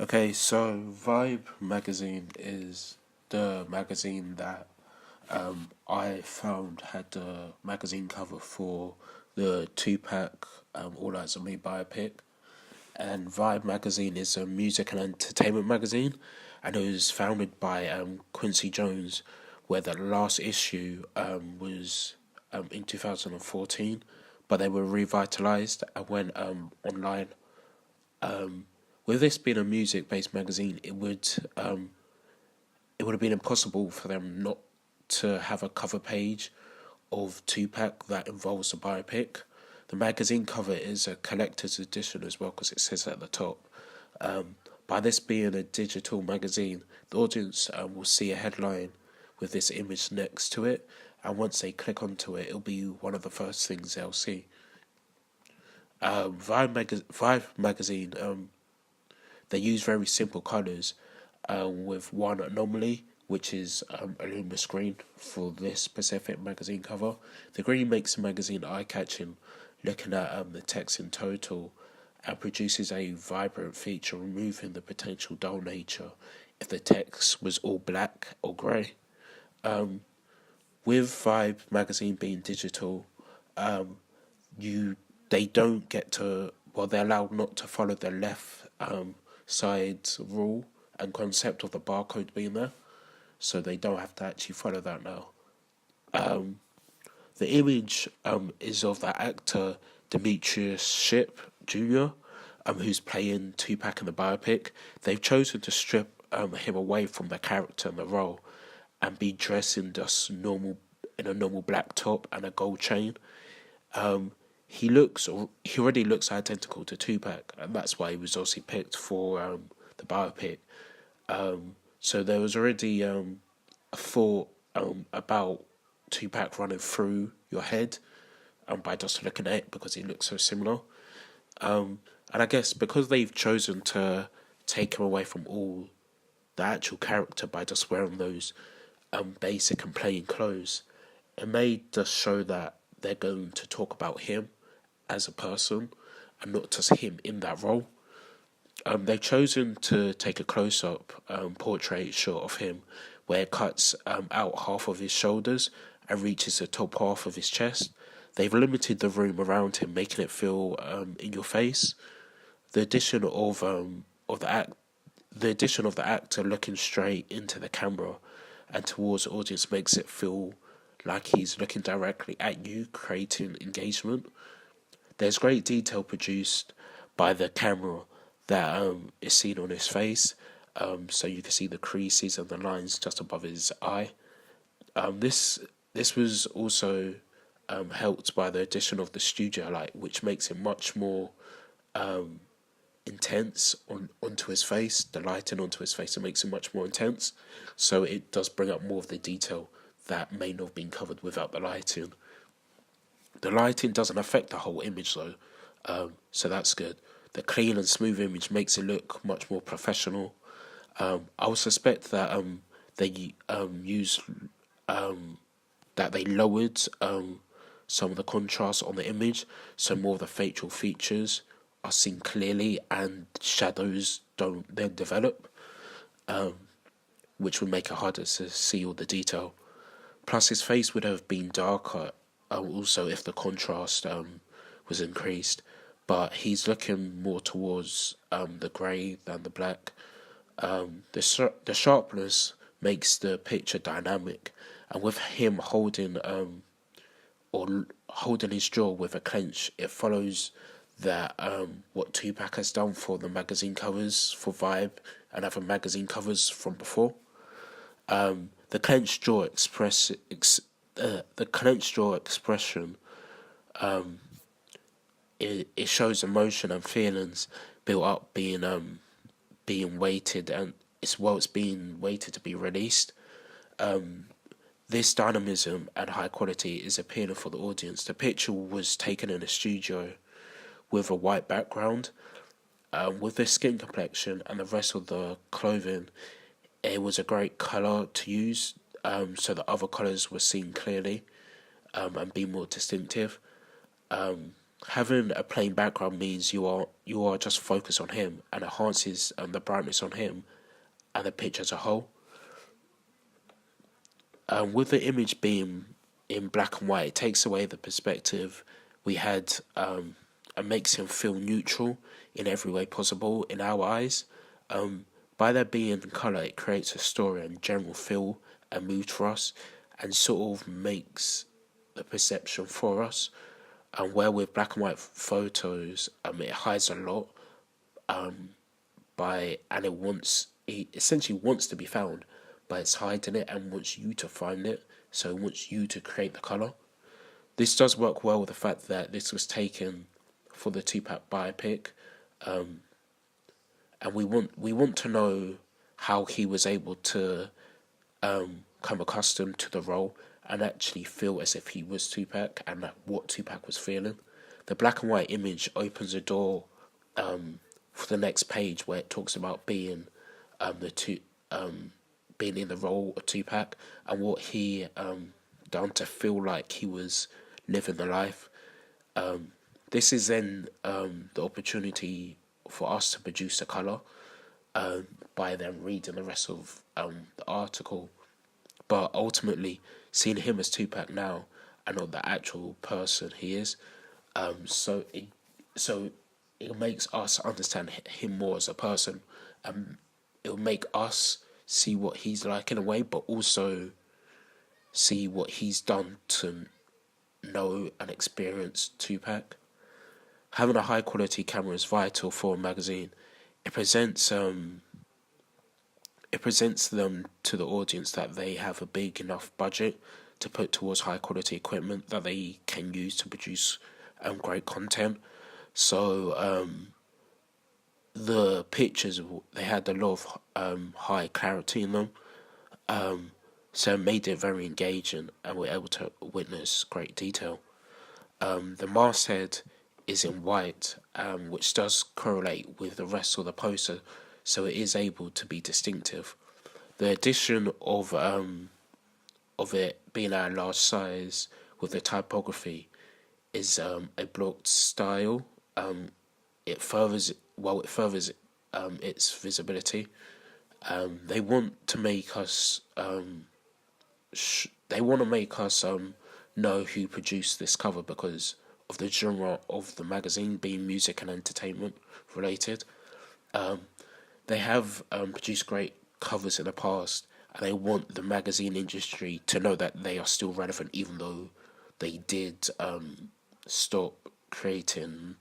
Okay, so Vibe magazine is the magazine that I found had the magazine cover for the Tupac All Eyes on Me biopic. And Vibe magazine is a music and entertainment magazine, and it was founded by Quincy Jones, where the last issue was in 2014, but they were revitalized and went online. With this being a music based magazine, it would have been impossible for them not to have a cover page of Tupac that involves a biopic. The magazine cover is a collector's edition as well because it says at the top. By this being a digital magazine, the audience will see a headline with this image next to it, and once they click onto it, it'll be one of the first things they'll see. Vibe magazine, they use very simple colours with one anomaly, which is a luminous green for this specific magazine cover. The green makes the magazine eye-catching, looking at the text in total, and produces a vibrant feature, removing the potential dull nature if the text was all black or grey. With Vibe magazine being digital, you they don't get to they're allowed not to follow the left side rule and concept of the barcode being there, so they don't have to actually follow that now. The image is of the actor Demetrius Shipp Jr., who's playing Tupac in the biopic. They've chosen to strip him away from the character and the role and be dressed in just normal in a normal black top and a gold chain. He already looks identical to Tupac, and that's why he was obviously picked for the biopic. So there was already a thought about Tupac running through your head by just looking at it because he looks so similar. And I guess because they've chosen to take him away from all the actual character by just wearing those basic and plain clothes, it may just show that they're going to talk about him as a person and not just him in that role. They've chosen to take a close-up portrait shot of him where it cuts out half of his shoulders and reaches the top half of his chest. They've limited the room around him, making it feel in your face. The addition of the actor looking straight into the camera and towards the audience makes it feel like he's looking directly at you, creating engagement. There's great detail produced by the camera that is seen on his face, so you can see the creases and the lines just above his eye. This was also helped by the addition of the studio light, which makes it much more intense onto his face. The lighting onto his face, it makes it much more intense. So it does bring up more of the detail that may not have been covered without the lighting. The lighting doesn't affect the whole image though, so that's good. The clean and smooth image makes it look much more professional. I would suspect that they use that they lowered some of the contrast on the image, so more of the facial features are seen clearly and shadows don't then develop, which would make it harder to see all the detail. Plus, his face would have been darker also if the contrast was increased, but he's looking more towards the grey than the black. The sharpness makes the picture dynamic, and with him holding his jaw with a clench, it follows that what Tupac has done for the magazine covers for Vibe and other magazine covers from before. The clenched jaw expression, it shows emotion and feelings built up being waited, and it's being waited to be released. This dynamism and high quality is appealing for the audience. The picture was taken in a studio with a white background. With the skin complexion and the rest of the clothing, it was a great colour to use, so the other colours were seen clearly and be more distinctive. having a plain background means you are just focused on him and enhances the brightness on him and the picture as a whole. With the image being in black and white, it takes away the perspective we had, and makes him feel neutral in every way possible in our eyes. By there being in colour, it creates a story and general feel and mood for us, and sort of makes the perception for us. And where with black and white photos, it hides a lot, and it essentially wants to be found, but it's hiding it and wants you to find it. So it wants you to create the color. This does work well with the fact that this was taken for the Tupac biopic, and we want to know how he was able to come accustomed to the role and actually feel as if he was Tupac and that what Tupac was feeling. The black and white image opens a door for the next page where it talks about being being in the role of Tupac and what he done to feel like he was living the life. This is then the opportunity for us to produce a colour by then reading the rest of the article. But ultimately, seeing him as Tupac now and not the actual person he is, so it makes us understand him more as a person. It'll make us see what he's like in a way, but also see what he's done to know and experience Tupac. Having a high quality camera is vital for a magazine. It presents them to the audience that they have a big enough budget to put towards high quality equipment that they can use to produce great content. So the pictures, they had a lot of high clarity in them, so it made it very engaging and we're able to witness great detail. The masthead is in white, which does correlate with the rest of the poster, so it is able to be distinctive. The addition of it being at a large size with the typography is a blocked style. It furthers its visibility. They want to make us know who produced this cover because of the genre of the magazine being music and entertainment related. They have produced great covers in the past, and they want the magazine industry to know that they are still relevant, even though they did stop creating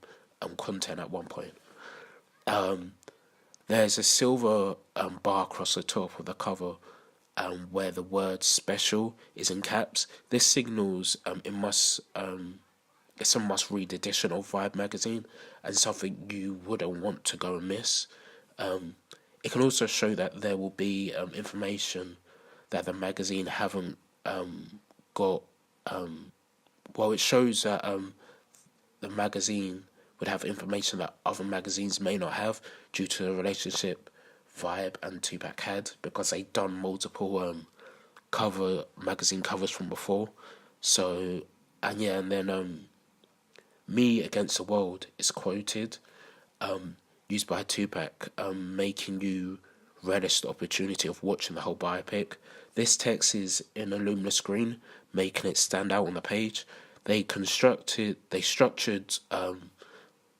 content at one point. There's a silver bar across the top of the cover where the word "special" is in caps. This signals it's a must-read edition of Vibe magazine and something you wouldn't want to go and miss. It can also show that there will be information that the magazine haven't got. It shows that the magazine would have information that other magazines may not have due to the relationship Vibe and Tupac had, because they'd done multiple magazine covers from before. So, and then Me Against the World is quoted, used by Tupac, making you relish the opportunity of watching the whole biopic. This text is in a luminous green, making it stand out on the page. They structured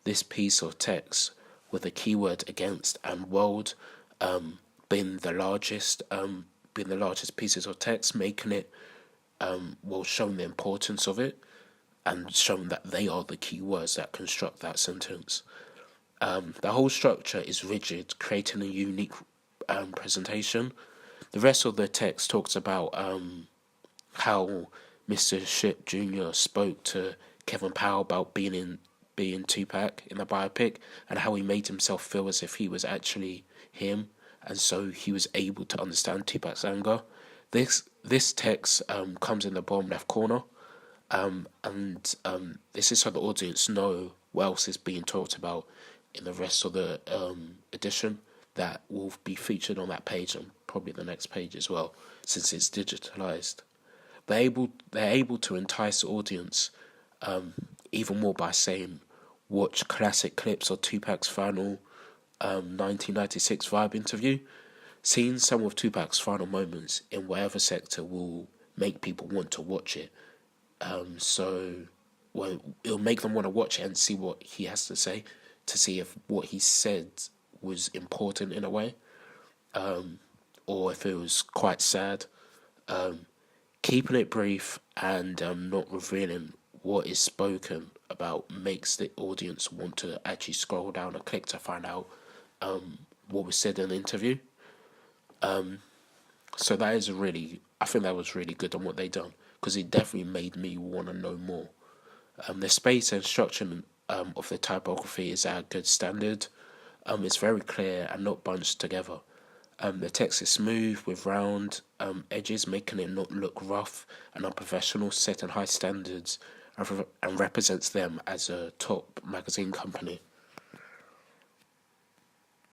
this piece of text with the keyword "against" and "world" being the largest pieces of text, making it showing the importance of it and showing that they are the key words that construct that sentence. The whole structure is rigid, creating a unique presentation. The rest of the text talks about how Mr. Ship Jr. spoke to Kevin Powell about being Tupac in the biopic, and how he made himself feel as if he was actually him, and so he was able to understand Tupac's anger. This text comes in the bottom left corner, and this is so the audience know what else is being talked about in the rest of the edition that will be featured on that page and probably the next page as well, since it's digitalized. They're able to entice the audience even more by saying, watch classic clips of Tupac's final 1996 Vibe interview. Seeing some of Tupac's final moments in whatever sector will make people want to watch it. Well, it'll make them want to watch it and see what he has to say, to see if what he said was important in a way, or if it was quite sad. Keeping it brief and not revealing what is spoken about makes the audience want to actually scroll down and click to find out what was said in the interview. So that is I think that was really good on what they done, because it definitely made me want to know more. The space and structure of the typography is at a good standard. It's very clear and not bunched together. The text is smooth with round edges, making it not look rough and unprofessional, setting high standards and represents them as a top magazine company.